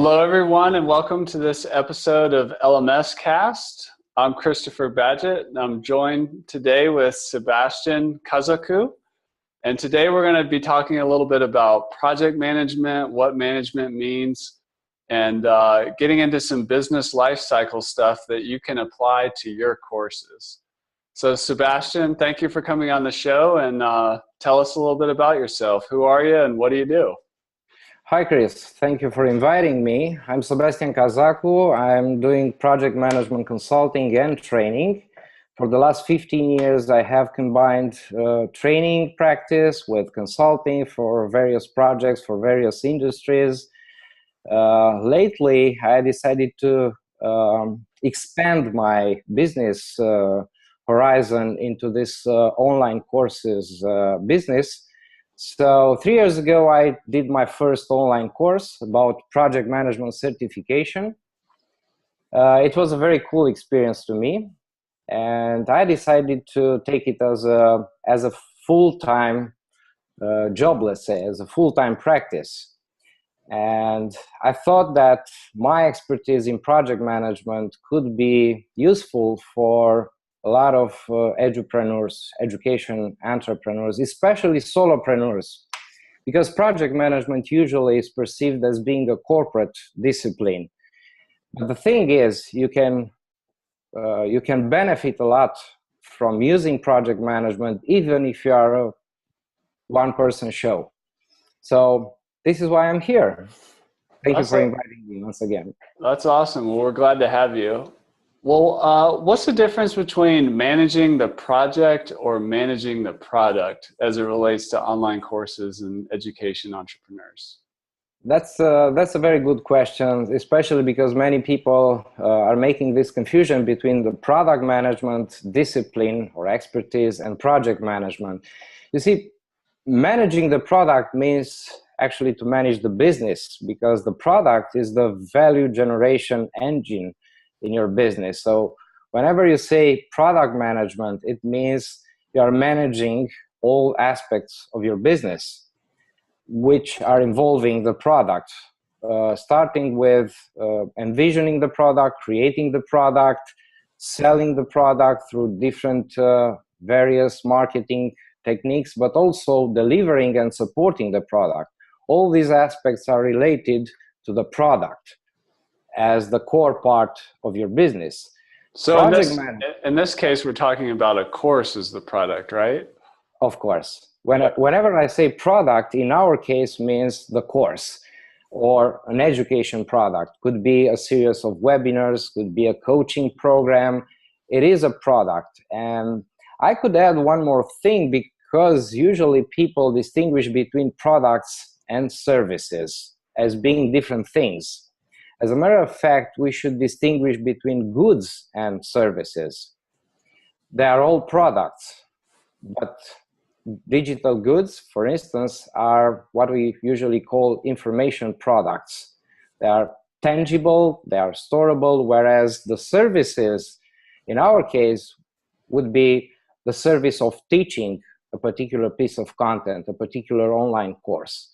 Hello, everyone, and welcome to this episode of LMScast. I'm Christopher Badgett, and I'm joined today with Sebastian Cazacu. And today we're going to be talking a little bit about project management, what management means, and getting into some business life cycle stuff that you can apply to your courses. So Sebastian, thank you for coming on the show, and tell us a little bit about yourself. Who are you and what do you do? Hi, Chris. Thank you for inviting me. I'm Sebastian Cazacu. I'm doing project management consulting and training. For the last 15 years, I have combined training practice with consulting for various projects, for various industries. Lately, I decided to expand my business horizon into this online courses business. So 3 years ago, I did my first online course about project management certification. It was a very cool experience to me, and I decided to take it as a full-time job, let's say, as a full-time practice. And I thought that my expertise in project management could be useful for a lot of education entrepreneurs, especially solopreneurs, because project management usually is perceived as being a corporate discipline. But the thing is, you can benefit a lot from using project management, even if you are a one-person show. So this is why I'm here. Thank you for inviting me once again. That's awesome. Well, we're glad to have you. Well, what's the difference between managing the project or managing the product as it relates to online courses and education entrepreneurs? That's a very good question, especially because many people are making this confusion between the product management discipline or expertise and project management. You see, managing the product means actually to manage the business, because the product is the value generation engine in your business. So whenever you say product management, it means you are managing all aspects of your business which are involving the product, starting with envisioning the product, creating the product, selling the product through different various marketing techniques, but also delivering and supporting the product. All these aspects are related to the product as the core part of your business. So in this case, we're talking about a course as the product, right? Of course. Whenever I say product, in our case means the course or an education product. Could be a series of webinars, could be a coaching program. It is a product. And I could add one more thing, because usually people distinguish between products and services as being different things. As a matter of fact, we should distinguish between goods and services. They are all products, but digital goods, for instance, are what we usually call information products. They are tangible, they are storable, whereas the services, in our case, would be the service of teaching a particular piece of content, a particular online course.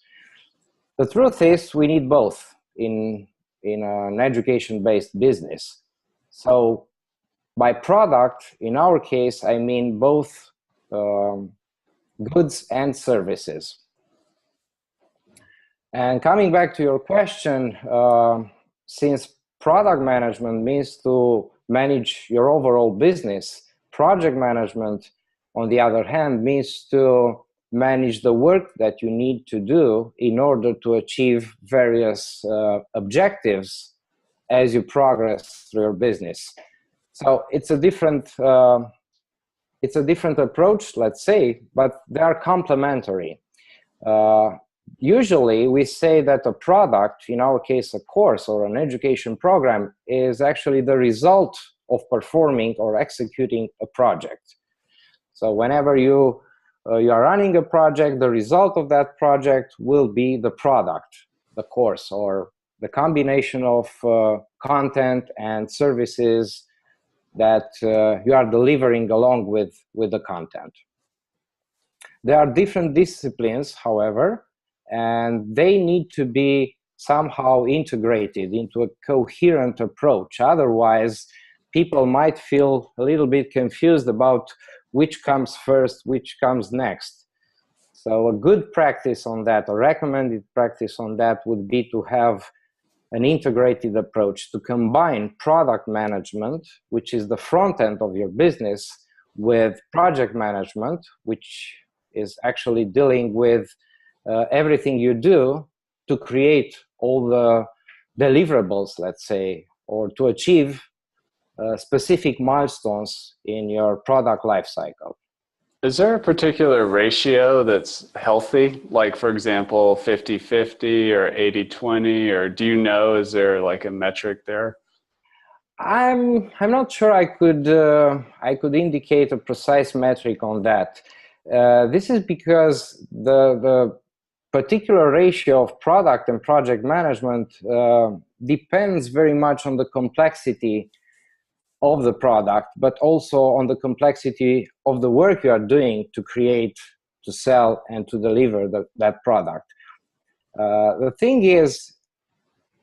The truth is, we need both in an education-based business. So by product, in our case, I mean both goods and services. And coming back to your question, since product management means to manage your overall business, project management, on the other hand, means to manage the work that you need to do in order to achieve various objectives as you progress through your business. So it's a different approach, let's say, but they are complementary. Usually we say that a product, in our case a course or an education program, is actually the result of performing or executing a project. So whenever you are running a project, the result of that project will be the product, the course, or the combination of content and services that you are delivering along with the content. There are different disciplines, however, and they need to be somehow integrated into a coherent approach. Otherwise, people might feel a little bit confused about which comes first, which comes next. So a good practice on that, a recommended practice on that, would be to have an integrated approach to combine product management, which is the front end of your business, with project management, which is actually dealing with everything you do to create all the deliverables, let's say, or to achieve specific milestones in your product lifecycle. Is there a particular ratio that's healthy? Like, for example, 50-50 or 80-20, or do you know, is there like a metric there? I'm not sure I could indicate a precise metric on that. This is because the particular ratio of product and project management depends very much on the complexity of the product, but also on the complexity of the work you are doing to create, to sell, and to deliver that product. The thing is,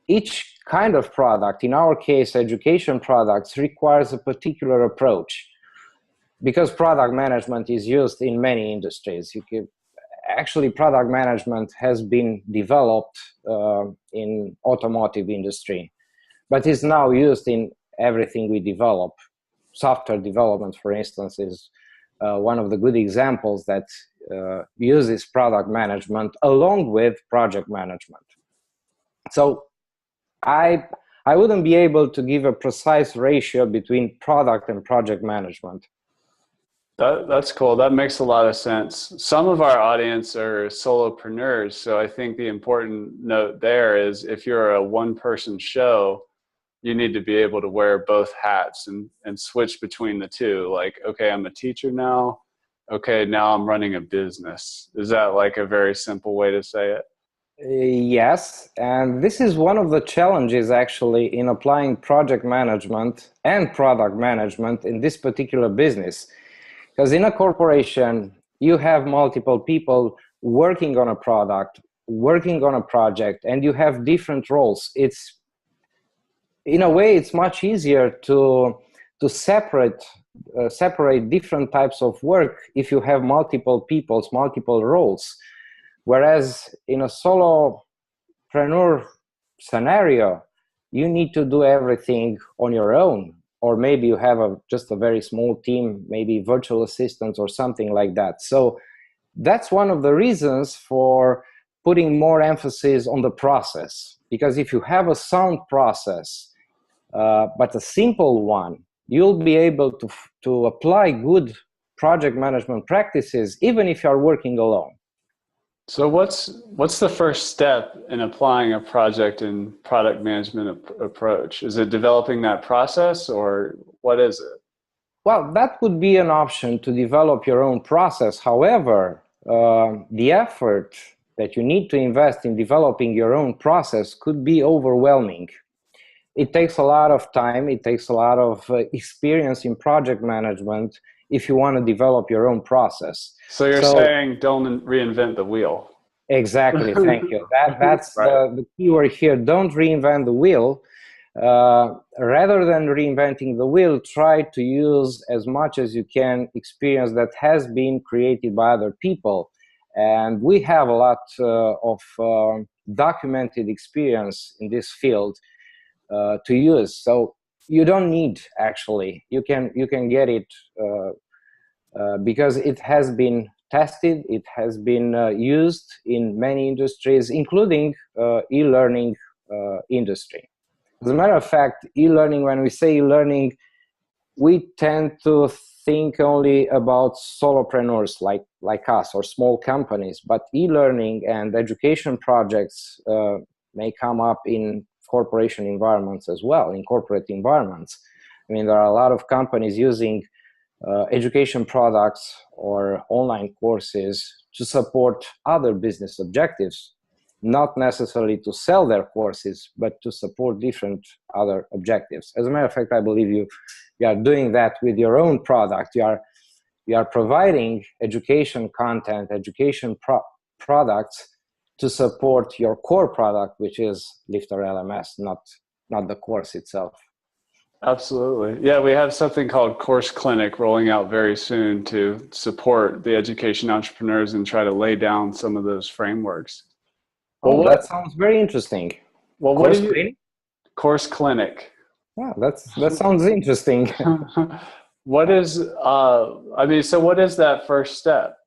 each kind of product, in our case, education products, requires a particular approach, because product management is used in many industries. Actually, product management has been developed in automotive industry, but is now used in everything we develop. Software development, for instance, is one of the good examples that uses product management along with project management. So I wouldn't be able to give a precise ratio between product and project management. That's cool. That makes a lot of sense. Some of our audience are solopreneurs, so I think the important note there is if you're a one-person show, you need to be able to wear both hats and switch between the two. Like, okay, I'm a teacher now. Okay, now I'm running a business. Is that like a very simple way to say it? Yes, and this is one of the challenges actually in applying project management and product management in this particular business. Because in a corporation, you have multiple people working on a product, working on a project, and you have different roles. In a way, it's much easier to separate different types of work if you have multiple multiple roles. Whereas in a solopreneur scenario, you need to do everything on your own, or maybe you have just a very small team, maybe virtual assistants or something like that. So that's one of the reasons for putting more emphasis on the process. Because if you have a sound process, but a simple one, you'll be able to apply good project management practices even if you are working alone. So what's the first step in applying a project and product management approach? Is it developing that process, or what is it? Well, that would be an option, to develop your own process. However, the effort that you need to invest in developing your own process could be overwhelming. It takes a lot of time, it takes a lot of experience in project management if you want to develop your own process. So you're saying don't reinvent the wheel. Exactly, thank you. That's right. The key word here. Don't reinvent the wheel. Rather than reinventing the wheel, try to use as much as you can experience that has been created by other people. And we have a lot of documented experience in this field to use. So you don't need, actually, you can get it because it has been tested, it has been used in many industries, including e-learning industry. As a matter of fact, e-learning, when we say e-learning, we tend to think only about solopreneurs like us or small companies, but e-learning and education projects may come up in corporation environments as well, in corporate environments. I mean, there are a lot of companies using education products or online courses to support other business objectives, not necessarily to sell their courses, but to support different other objectives. As a matter of fact, I believe you are doing that with your own product. You are providing education content, education products to support your core product, which is LifterLMS, not the course itself. Absolutely. Yeah, we have something called Course Clinic rolling out very soon to support the education entrepreneurs and try to lay down some of those frameworks. Well, that sounds very interesting. Well, Course Clinic? Course Clinic. Yeah, that sounds interesting. What is, so what is that first step?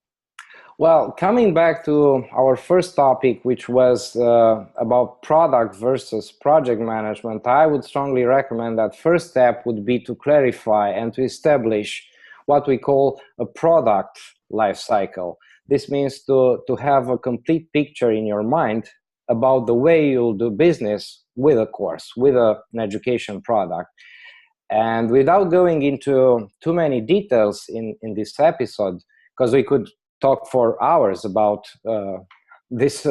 Well, coming back to our first topic, which was about product versus project management, I would strongly recommend that first step would be to clarify and to establish what we call a product life cycle. This means to have a complete picture in your mind about the way you'll do business with a course, with an education product. And without going into too many details in this episode, because we could talk for hours about this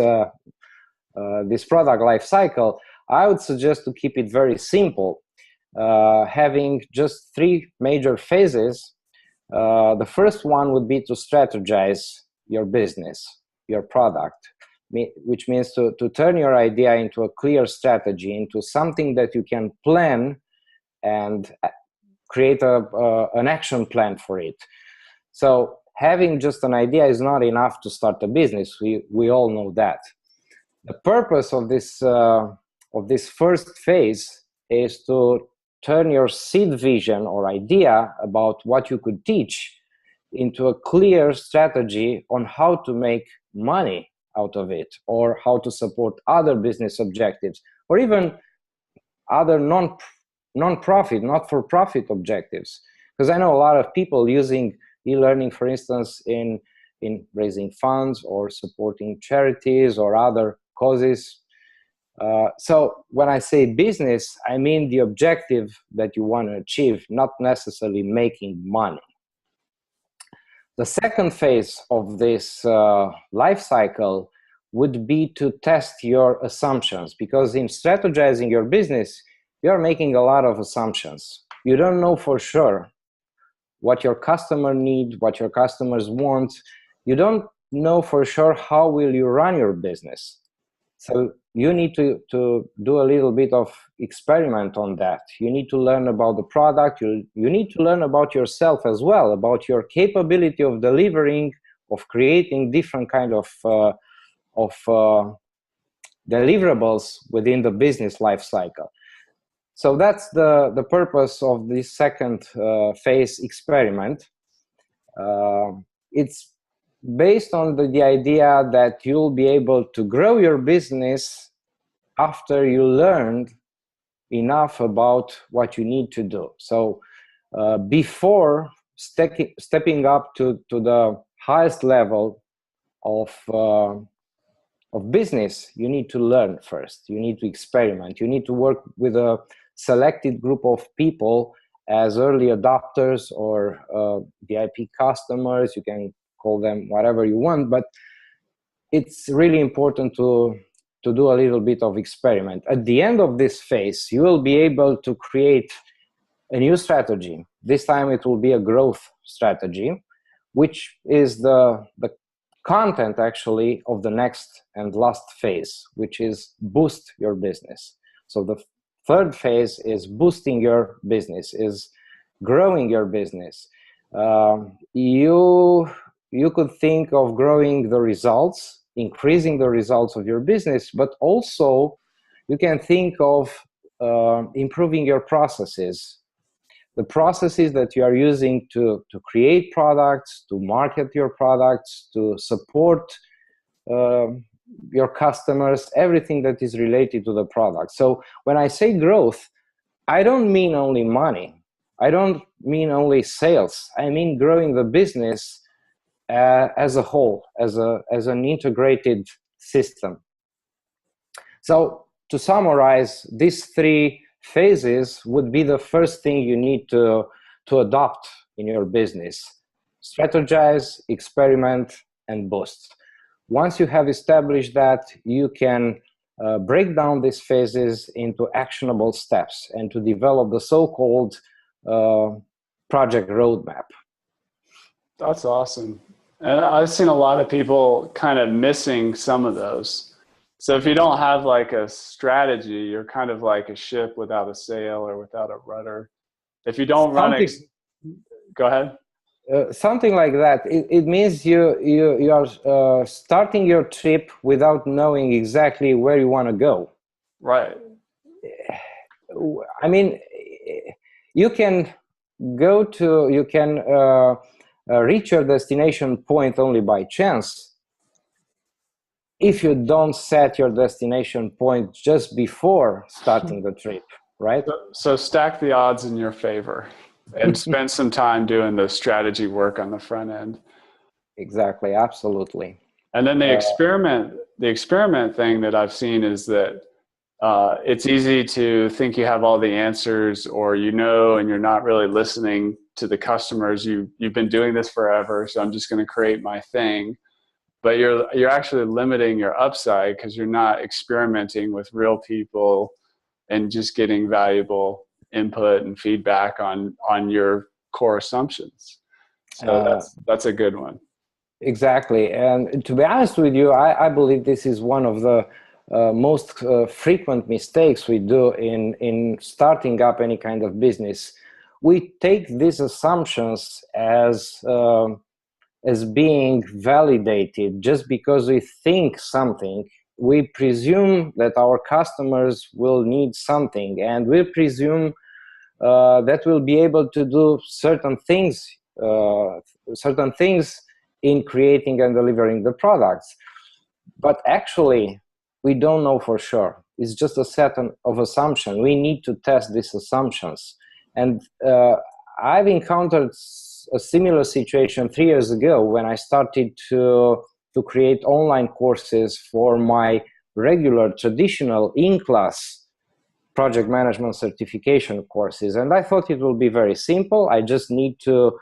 product life cycle, I would suggest to keep it very simple, having just 3 major phases. The first one would be to strategize your business, your product, which means to turn your idea into a clear strategy, into something that you can plan and create an action plan for it. So having just an idea is not enough to start a business. We all know that. The purpose of this first phase is to turn your seed vision or idea about what you could teach into a clear strategy on how to make money out of it, or how to support other business objectives, or even other non-profit, not-for-profit objectives. Because I know a lot of people using e-learning, for instance, in raising funds or supporting charities or other causes. So when I say business, I mean the objective that you want to achieve, not necessarily making money. The second phase of this life cycle would be to test your assumptions, because in strategizing your business, you're making a lot of assumptions. You don't know for sure what your customer needs, what your customers want. You don't know for sure how will you run your business. So you need to do a little bit of experiment on that. You need to learn about the product. You need to learn about yourself as well, about your capability of delivering, of creating different kind of deliverables within the business life cycle. So that's the purpose of this second phase experiment. It's based on the idea that you'll be able to grow your business after you learned enough about what you need to do. So before stepping up to the highest level of business, you need to learn first. You need to experiment. You need to work with a selected group of people as early adopters or VIP customers. You can call them whatever you want, but it's really important to do a little bit of experiment. At the end of this phase, you will be able to create a new strategy. This time it will be a growth strategy, which is the content actually of the next and last phase, which is boost your business. So the third phase is boosting your business, is growing your business. You could think of growing the results, increasing the results of your business, but also you can think of improving your processes. The processes that you are using to create products, to market your products, to support your customers, everything that is related to the product. So when I say growth, I don't mean only money. I don't mean only sales. I mean growing the business as a whole, as an integrated system. So to summarize, these 3 phases would be the first thing you need to adopt in your business: strategize, experiment, and boost. Once you have established that, you can break down these phases into actionable steps and to develop the so-called project roadmap. That's awesome. And I've seen a lot of people kind of missing some of those. So if you don't have like a strategy, you're kind of like a ship without a sail or without a rudder. If you don't go ahead. Something like that. It means you are starting your trip without knowing exactly where you want to go. Right. I mean, you can reach your destination point only by chance if you don't set your destination point just before starting the trip, right? So stack the odds in your favor and spend some time doing the strategy work on the front end. Exactly, absolutely. And then the experiment thing that I've seen is that it's easy to think you have all the answers, or and you're not really listening to the customers. You've been doing this forever, so I'm just going to create my thing. But you're actually limiting your upside because you're not experimenting with real people and just getting valuable input and feedback on your core assumptions. So that's a good one. Exactly. And to be honest with you, I believe this is one of the most frequent mistakes we do in starting up any kind of business. We take these assumptions as being validated just because we think something. We presume that our customers will need something, and we presume that we'll be able to do certain things in creating and delivering the products. But actually, we don't know for sure. It's just a set of assumptions. We need to test these assumptions. And I've encountered a similar situation 3 years ago when I started to create online courses for my regular traditional in-class project management certification courses. And I thought it will be very simple. I just need to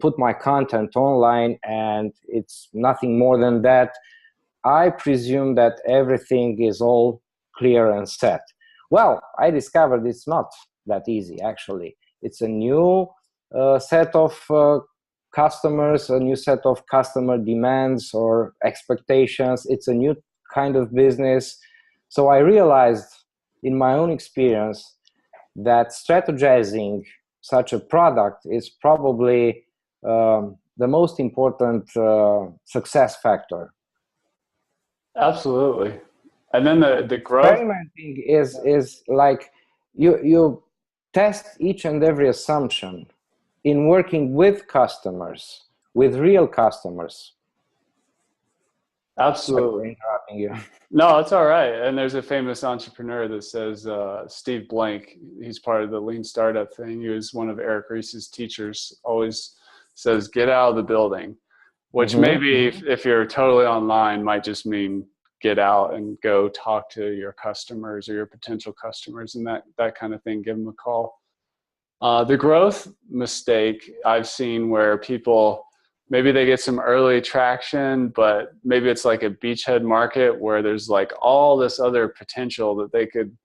put my content online, and it's nothing more than that. I presume that everything is all clear and set. Well, I discovered it's not that easy, actually. It's a new set of customers, a new set of customer demands or expectations. It's a new kind of business. So I realized in my own experience that strategizing such a product is probably the most important success factor. Absolutely. And then the growth. Experimenting is like you test each and every assumption in working with customers, with real customers. Absolutely. Interrupting you. No, it's all right. And there's a famous entrepreneur that says, Steve Blank, he's part of the lean startup thing. He was one of Eric Ries's teachers, always says, get out of the building, which maybe if you're totally online might just mean get out and go talk to your customers or your potential customers and that kind of thing. Give them a call. The growth mistake I've seen where people, maybe they get some early traction, but maybe it's like a beachhead market where there's like all this other potential that they could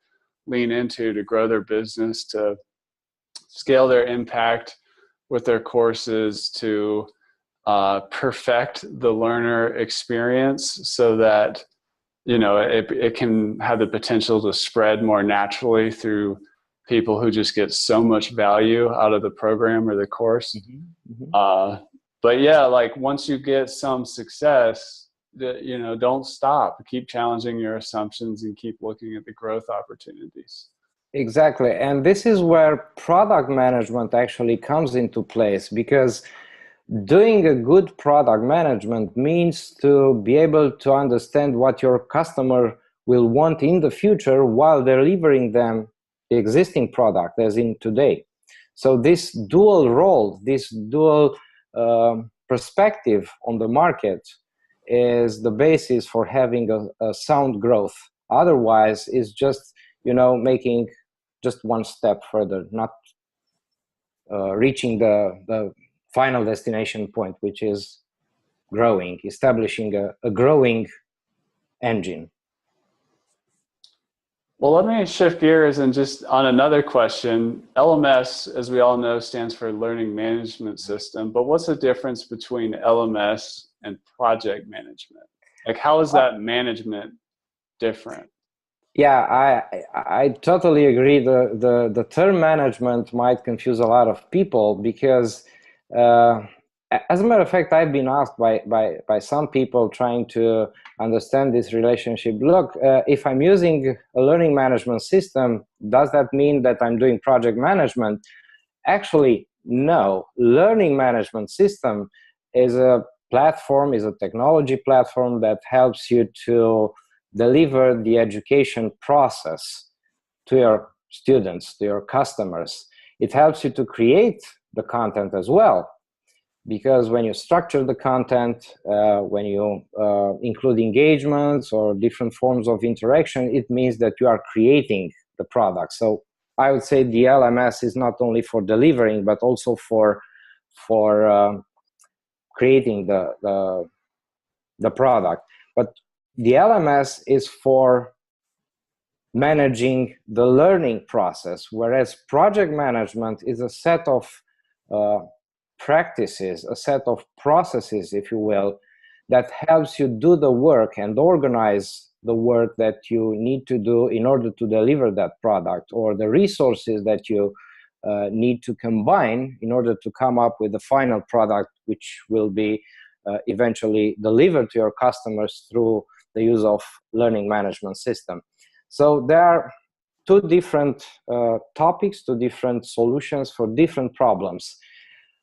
lean into to grow their business, to scale their impact with their courses, to perfect the learner experience so that, it can have the potential to spread more naturally through people who just get so much value out of the program or the course. But yeah, like once you get some success, don't stop. Keep challenging your assumptions and keep looking at the growth opportunities. Exactly. And this is where product management actually comes into place, because doing a good product management means to be able to understand what your customer will want in the future while delivering them the existing product as in today. So this dual role, this dual perspective on the market is the basis for having a sound growth. Otherwise, it's just, making just one step further, not reaching the final destination point, which is growing, establishing a growing engine. Well, let me shift gears and just on another question. LMS, as we all know, stands for Learning Management System, but what's the difference between LMS and project management? Like, how is that management different. Yeah, I totally agree. The term management might confuse a lot of people because, as a matter of fact, I've been asked by some people trying to understand this relationship. Look, if I'm using a learning management system, does that mean that I'm doing project management? Actually, no. Learning management system is a platform, is a technology platform that helps you to deliver the education process to your students, to your customers. It helps you to create the content as well, because when you structure the content, when you include engagements or different forms of interaction, it means that you are creating the product. So I would say the LMS is not only for delivering, but also for creating the product. But the LMS is for managing the learning process, whereas project management is a set of practices, a set of processes, if you will, that helps you do the work and organize the work that you need to do in order to deliver that product, or the resources that you need to combine in order to come up with the final product, which will be eventually delivered to your customers through the use of learning management system. So there are two different topics, two different solutions for different problems.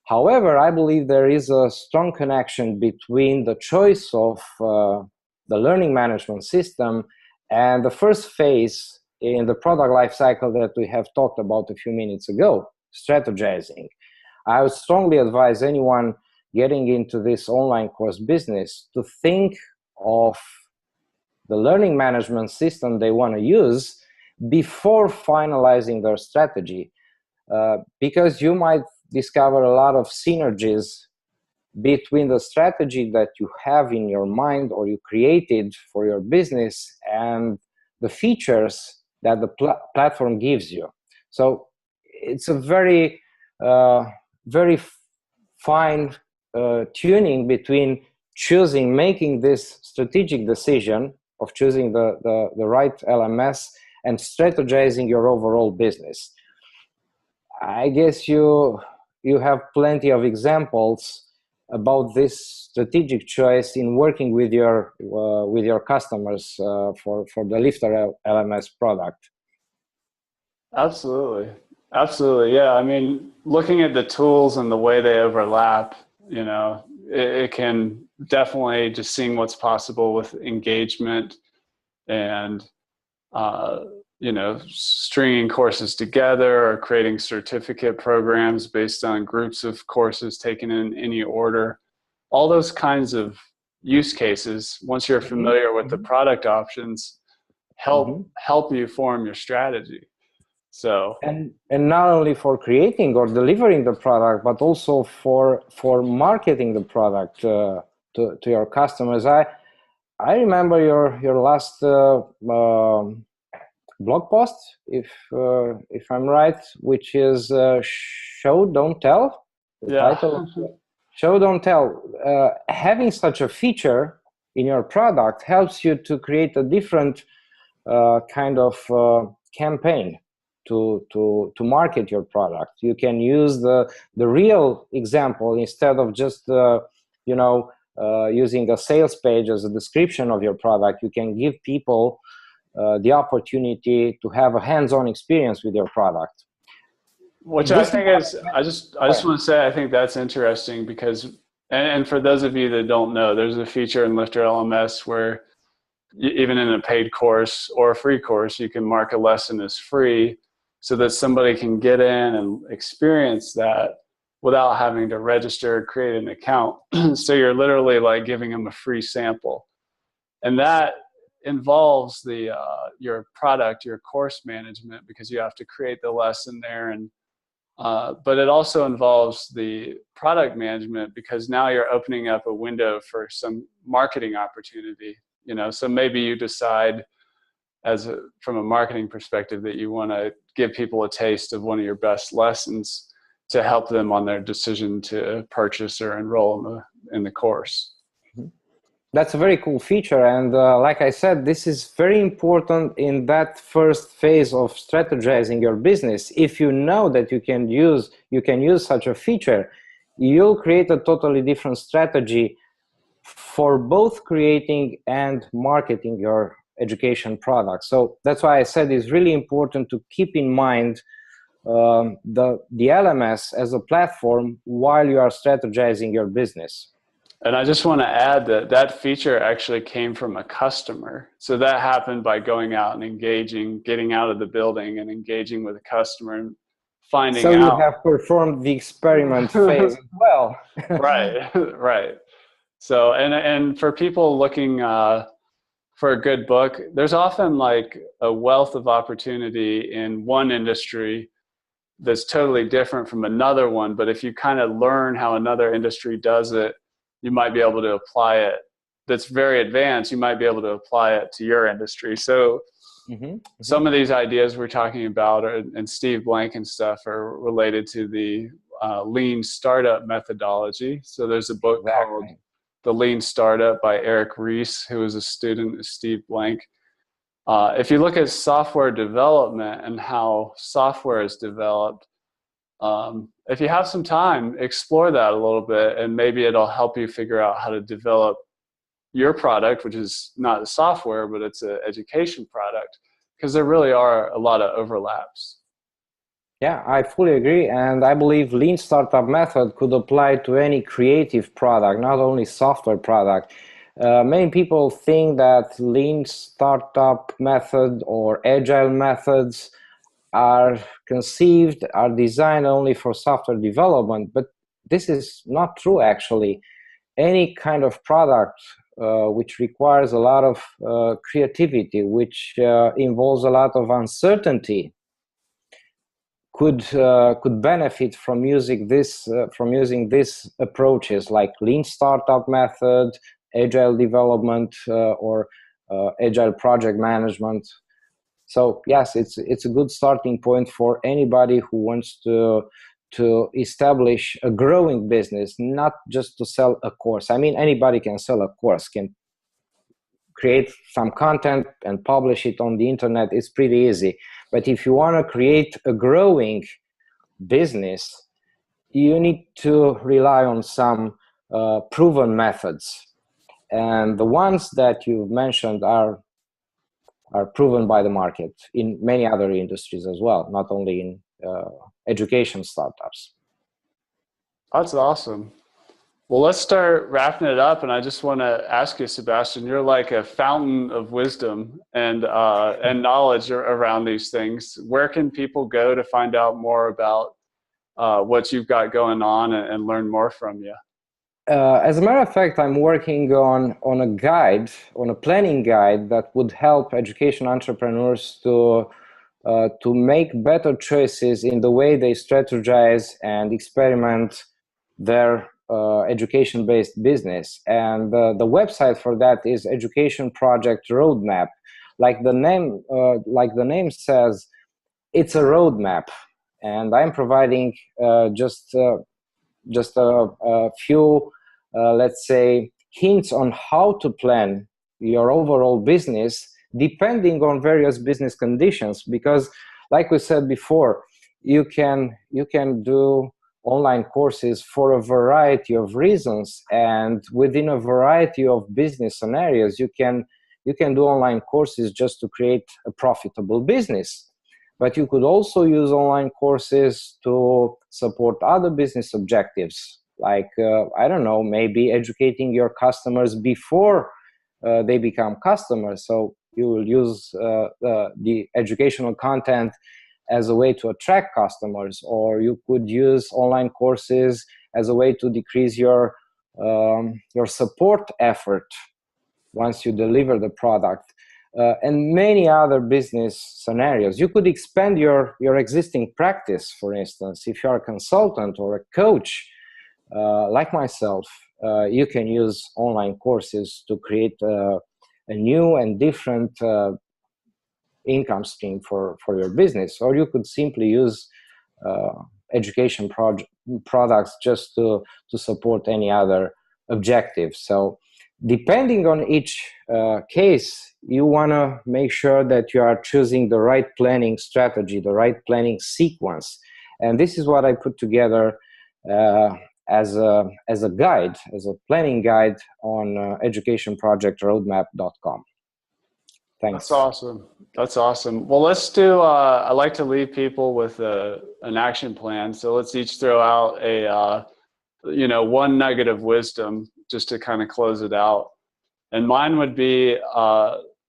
However, I believe there is a strong connection between the choice of the learning management system and the first phase in the product lifecycle that we have talked about a few minutes ago, strategizing. I would strongly advise anyone getting into this online course business to think of the learning management system they want to use before finalizing their strategy, because you might discover a lot of synergies between the strategy that you have in your mind or you created for your business and the features that the platform gives you. So it's a very, very fine tuning between making this strategic decision of choosing the right LMS and strategizing your overall business. I guess you have plenty of examples about this strategic choice in working with your customers for the LifterLMS product. Absolutely. Absolutely. Yeah. I mean, looking at the tools and the way they overlap, you know, it can definitely just seeing what's possible with engagement and, you know, stringing courses together or creating certificate programs based on groups of courses taken in any order. All those kinds of use cases, once you're familiar with the product options, help you form your strategy. So and not only for creating or delivering the product, but also for marketing the product to your customers. I remember your last blog post, if I'm right, which is Show Don't Tell. The title of Show Don't Tell. Having such a feature in your product helps you to create a different kind of campaign to market your product. You can use the real example instead of just using a sales page as a description of your product. You can give people the opportunity to have a hands-on experience with your product. Which I think is, I just want to say, I think that's interesting because, and for those of you that don't know, there's a feature in LifterLMS where even in a paid course or a free course, you can mark a lesson as free so that somebody can get in and experience that without having to register or create an account. So you're literally like giving them a free sample. And that involves your product, your course management, because you have to create the lesson there. And but it also involves the product management because now you're opening up a window for some marketing opportunity. You know, so maybe you decide from a marketing perspective that you want to give people a taste of one of your best lessons to help them on their decision to purchase or enroll in the course. That's a very cool feature, and like I said, this is very important in that first phase of strategizing your business. If you know that you can use such a feature, you'll create a totally different strategy for both creating and marketing your education product. So that's why I said it's really important to keep in mind the LMS as a platform while you are strategizing your business. And I just want to add that that feature actually came from a customer. So that happened by going out and engaging, getting out of the building and engaging with a customer and finding so out. So you have performed the experiment phase as well. Right, right. So, and for people looking for a good book, there's often like a wealth of opportunity in one industry that's totally different from another one. But if you kind of learn how another industry does it, you might be able to apply it. That's very advanced. You might be able to apply it to your industry. So some of these ideas we're talking about and Steve Blank and stuff are related to the lean startup methodology. So there's a book called The Lean Startup by Eric Ries, who was a student of Steve Blank. If you look at software development and how software is developed, if you have some time, explore that a little bit, and maybe it'll help you figure out how to develop your product, which is not a software, but it's an education product, because there really are a lot of overlaps. Yeah, I fully agree. And I believe Lean Startup method could apply to any creative product, not only software product. Many people think that Lean Startup method or Agile methods are designed only for software development, but this is not true actually. Any kind of product which requires a lot of creativity, which involves a lot of uncertainty, could benefit from using these approaches like Lean Startup method, Agile development, or Agile project management. So yes, it's a good starting point for anybody who wants to establish a growing business, not just to sell a course. I mean, anybody can sell a course, can create some content and publish it on the internet. It's pretty easy. But if you want to create a growing business, you need to rely on some proven methods. And the ones that you've mentioned are proven by the market in many other industries as well, not only in education startups. That's awesome. Well, let's start wrapping it up. And I just want to ask you, Sebastian, you're like a fountain of wisdom and knowledge around these things. Where can people go to find out more about what you've got going on and learn more from you? As a matter of fact, I'm working on a planning guide that would help education entrepreneurs to make better choices in the way they strategize and experiment their education-based business. And the website for that is Education Project Roadmap. Like the name says, it's a roadmap, and I'm providing just a few, let's say, hints on how to plan your overall business depending on various business conditions. Because, like we said before, you can do online courses for a variety of reasons, and within a variety of business scenarios, you can do online courses just to create a profitable business. But you could also use online courses to support other business objectives, like, I don't know, maybe educating your customers before they become customers. So you will use the educational content as a way to attract customers, or you could use online courses as a way to decrease your support effort once you deliver the product. And many other business scenarios. You could expand your existing practice. For instance, if you're a consultant or a coach, like myself, you can use online courses to create a new and different income stream for your business. Or you could simply use education products just to support any other objective. So Depending on each case, you want to make sure that you are choosing the right planning strategy, the right planning sequence. And this is what I put together as a guide, as a planning guide on educationprojectroadmap.com. Thanks. That's awesome. That's awesome. Well, let's do, I like to leave people with an action plan. So let's each throw out a, one nugget of wisdom just to kind of close it out. And mine would be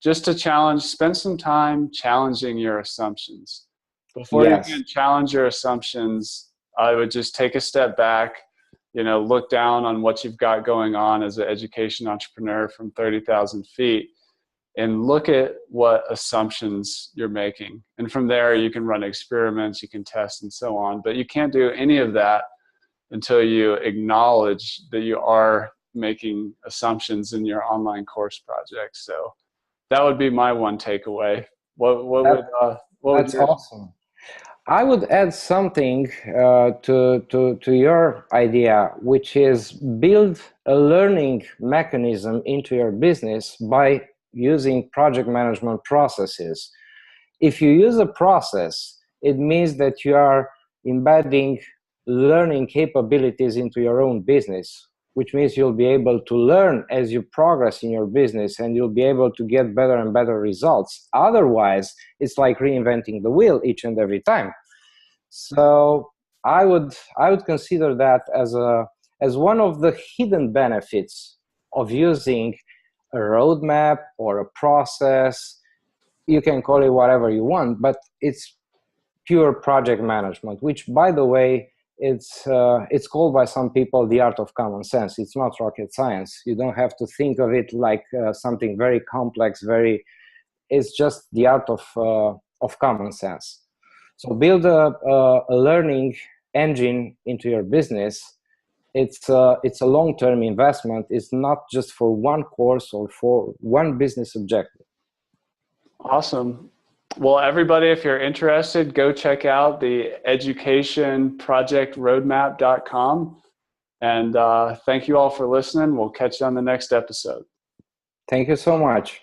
just to spend some time challenging your assumptions. Before you can challenge your assumptions, I would just take a step back, look down on what you've got going on as an education entrepreneur from 30,000 feet and look at what assumptions you're making. And from there, you can run experiments, you can test and so on. But you can't do any of that until you acknowledge that you are making assumptions in your online course project. So that would be my one takeaway. That's awesome. I would add something to your idea, which is build a learning mechanism into your business by using project management processes. If you use a process, it means that you are embedding learning capabilities into your own business, which means you'll be able to learn as you progress in your business and you'll be able to get better and better results. Otherwise, it's like reinventing the wheel each and every time. So I would consider that as one of the hidden benefits of using a roadmap or a process. You can call it whatever you want, but it's pure project management, which, by the way, it's called by some people the art of common sense. It's not rocket science. You don't have to think of it like something very complex. It's just the art of common sense. So build a learning engine into your business. It's a long-term investment. It's not just for one course or for one business objective. Awesome. Well, everybody, if you're interested, go check out the educationprojectroadmap.com. And thank you all for listening. We'll catch you on the next episode. Thank you so much.